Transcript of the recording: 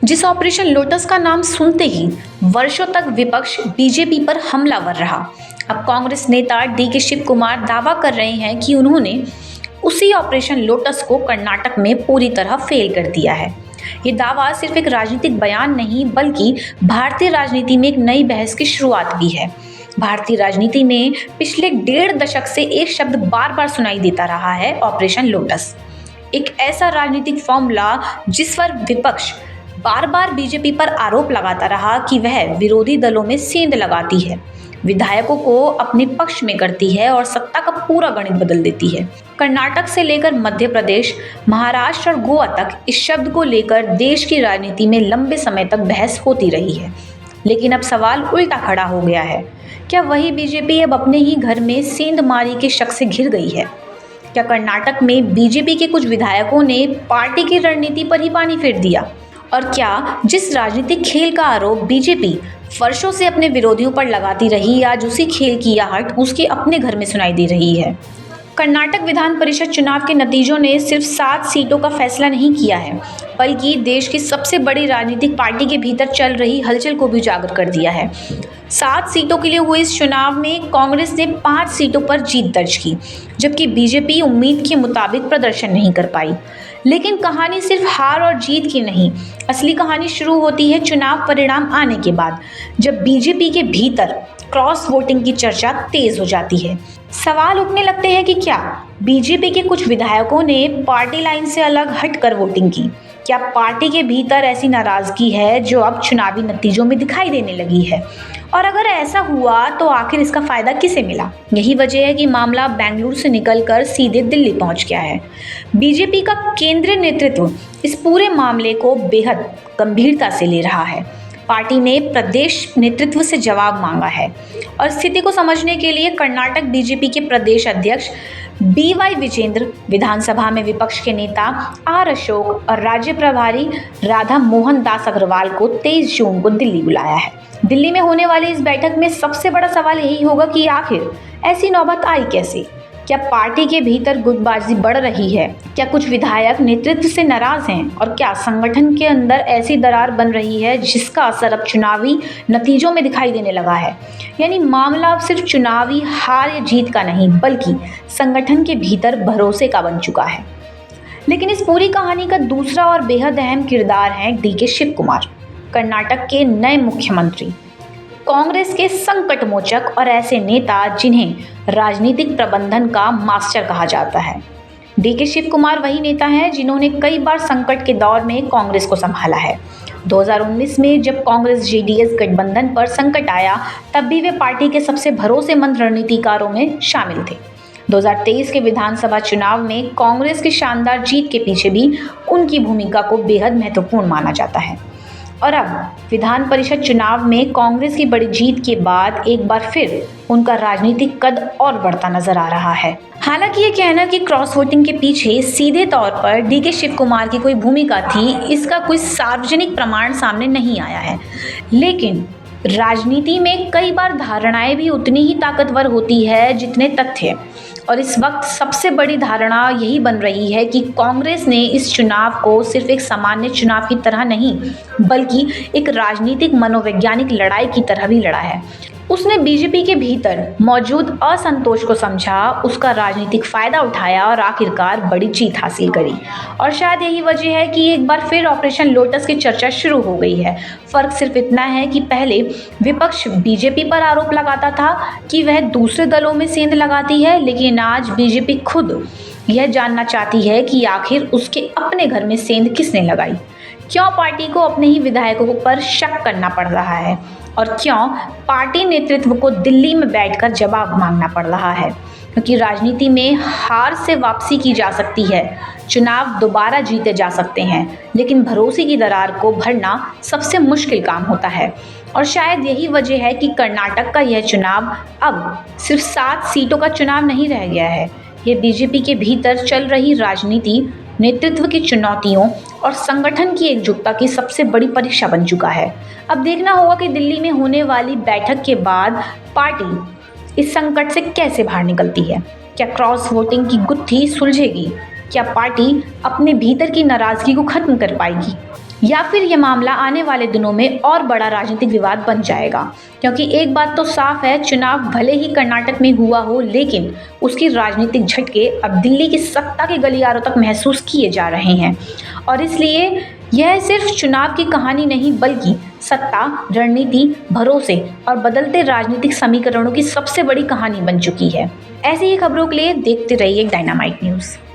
जिस operation lotus का नाम सुनते ही वर्षों तक विपक्ष बीजेपी पर हमलावर रहा। अब कांग्रेस नेता डीके शिव कुमार दावा कर रहे हैं कि उन्होंने उसी ऑपरेशन लोटस को कर्नाटक में पूरी तरह फेल कर दिया है। ये दावा सिर्फ एक राजनीतिक बयान नहीं बल्कि भारतीय राजनीति में एक नई बहस की शुरुआत भी है। भारतीय राजनीति में पिछले 1.5 दशक से एक शब्द बार बार सुनाई देता रहा है, ऑपरेशन लोटस। एक ऐसा राजनीतिक फॉर्मूला जिस पर विपक्ष बार बार बीजेपी पर आरोप लगाता रहा कि वह विरोधी दलों में सेंध लगाती है, विधायकों को अपने पक्ष में करती है और सत्ता का पूरा गणित बदल देती है। कर्नाटक से लेकर मध्य प्रदेश, महाराष्ट्र और गोवा तक इस शब्द को लेकर देश की राजनीति में लंबे समय तक बहस होती रही है। लेकिन अब सवाल उल्टा खड़ा हो गया है। क्या वही बीजेपी अब अपने ही घर में सेंधमारी के शक से घिर गई है? क्या कर्नाटक में बीजेपी के कुछ विधायकों ने पार्टी की रणनीति पर ही पानी फेर दिया? और क्या जिस राजनीतिक खेल का आरोप बीजेपी वर्षों से अपने विरोधियों पर लगाती रही, आज उसी खेल की आहट उसके अपने घर में सुनाई दे रही है? कर्नाटक विधान परिषद चुनाव के नतीजों ने सिर्फ 7 सीटों का फैसला नहीं किया है, बल्कि देश की सबसे बड़ी राजनीतिक पार्टी के भीतर चल रही हलचल को भी उजागर कर दिया है। 7 सीटों के लिए हुए इस चुनाव में कांग्रेस ने 5 सीटों पर जीत दर्ज की, जबकि बीजेपी उम्मीद के मुताबिक प्रदर्शन नहीं कर पाई। लेकिन कहानी सिर्फ हार और जीत की नहीं, असली कहानी शुरू होती है चुनाव परिणाम आने के बाद, जब बीजेपी के भीतर क्रॉस वोटिंग की चर्चा तेज हो जाती है। सवाल उठने लगते हैं कि क्या बीजेपी के कुछ विधायकों ने पार्टी लाइन से अलग हटकर वोटिंग की? क्या पार्टी के भीतर ऐसी नाराजगी है जो अब चुनावी नतीजों में दिखाई देने लगी है? और अगर ऐसा हुआ तो आखिर इसका फायदा किसे मिला? यही वजह है कि मामला बेंगलुरु से निकलकर सीधे दिल्ली पहुंच गया है। बीजेपी का केंद्रीय नेतृत्व इस पूरे मामले को बेहद गंभीरता से ले रहा है। पार्टी ने प्रदेश नेतृत्व से जवाब मांगा है और स्थिति को समझने के लिए कर्नाटक बीजेपी के प्रदेश अध्यक्ष BY विजेंद्र, विधानसभा में विपक्ष के नेता R अशोक और राज्य प्रभारी राधा मोहन दास अग्रवाल को 23 जून को दिल्ली बुलाया है। दिल्ली में होने वाली इस बैठक में सबसे बड़ा सवाल यही होगा कि आखिर ऐसी नौबत आई कैसे? क्या पार्टी के भीतर गुटबाजी बढ़ रही है? क्या कुछ विधायक नेतृत्व से नाराज हैं? और क्या संगठन के अंदर ऐसी दरार बन रही है जिसका असर अब चुनावी नतीजों में दिखाई देने लगा है? यानी मामला अब सिर्फ चुनावी हार या जीत का नहीं बल्कि संगठन के भीतर भरोसे का बन चुका है। लेकिन इस पूरी कहानी का दूसरा और बेहद अहम किरदार है डीके शिव कुमार, कर्नाटक के नए मुख्यमंत्री, कांग्रेस के संकट मोचक और ऐसे नेता जिन्हें राजनीतिक प्रबंधन का मास्टर कहा जाता है। डीके शिव कुमार वही नेता हैं जिन्होंने कई बार संकट के दौर में कांग्रेस को संभाला है। 2019 में जब कांग्रेस जेडीएस गठबंधन पर संकट आया, तब भी वे पार्टी के सबसे भरोसेमंद रणनीतिकारों में शामिल थे। 2023 के विधानसभा चुनाव में कांग्रेस की शानदार जीत के पीछे भी उनकी भूमिका को बेहद महत्वपूर्ण माना जाता है। और अब विधान परिषद चुनाव में कांग्रेस की बड़ी जीत के बाद एक बार फिर उनका राजनीतिक कद और बढ़ता नजर आ रहा है। हालांकि ये कहना कि क्रॉस वोटिंग के पीछे सीधे तौर पर डीके शिव कुमार की कोई भूमिका थी, इसका कोई सार्वजनिक प्रमाण सामने नहीं आया है। लेकिन राजनीति में कई बार धारणाएं भी उतनी ही ताकतवर होती है जितने तथ्य, और इस वक्त सबसे बड़ी धारणा यही बन रही है कि कांग्रेस ने इस चुनाव को सिर्फ एक सामान्य चुनाव की तरह नहीं बल्कि एक राजनीतिक मनोवैज्ञानिक लड़ाई की तरह भी लड़ा है। उसने बीजेपी के भीतर मौजूद असंतोष को समझा, उसका राजनीतिक फायदा उठाया और आखिरकार बड़ी जीत हासिल करी। और शायद यही वजह है कि एक बार फिर ऑपरेशन लोटस की चर्चा शुरू हो गई है। फर्क सिर्फ इतना है कि पहले विपक्ष बीजेपी पर आरोप लगाता था कि वह दूसरे दलों में सेंध लगाती है, लेकिन आज बीजेपी खुद यह जानना चाहती है कि आखिर उसके अपने घर में सेंध किसने लगाई। क्यों पार्टी को अपने ही विधायकों पर शक करना पड़ रहा है और क्यों पार्टी नेतृत्व को दिल्ली में बैठकर जवाब मांगना पड़ रहा है? क्योंकि राजनीति में हार से वापसी की जा सकती है, चुनाव दोबारा जीते जा सकते हैं, लेकिन भरोसे की दरार को भरना सबसे मुश्किल काम होता है। और शायद यही वजह है कि कर्नाटक का यह चुनाव अब सिर्फ 7 सीटों का चुनाव नहीं रह गया है। ये बीजेपी के भीतर चल रही राजनीति, नेतृत्व की चुनौतियों और संगठन की एकजुटता की सबसे बड़ी परीक्षा बन चुका है। अब देखना होगा कि दिल्ली में होने वाली बैठक के बाद पार्टी इस संकट से कैसे बाहर निकलती है। क्या क्रॉस वोटिंग की गुत्थी सुलझेगी? क्या पार्टी अपने भीतर की नाराजगी को खत्म कर पाएगी? या फिर ये मामला आने वाले दिनों में और बड़ा राजनीतिक विवाद बन जाएगा। क्योंकि एक बात तो साफ है, चुनाव भले ही कर्नाटक में हुआ हो, लेकिन उसकी राजनीतिक झटके अब दिल्ली की सत्ता के गलियारों तक महसूस किए जा रहे हैं। और इसलिए यह सिर्फ चुनाव की कहानी नहीं, बल्कि सत्ता, रणनीति, भरोसे और बदलते राजनीतिक समीकरणों की सबसे बड़ी कहानी बन चुकी है। ऐसी ही खबरों के लिए देखते रहिए डायनामाइट न्यूज़।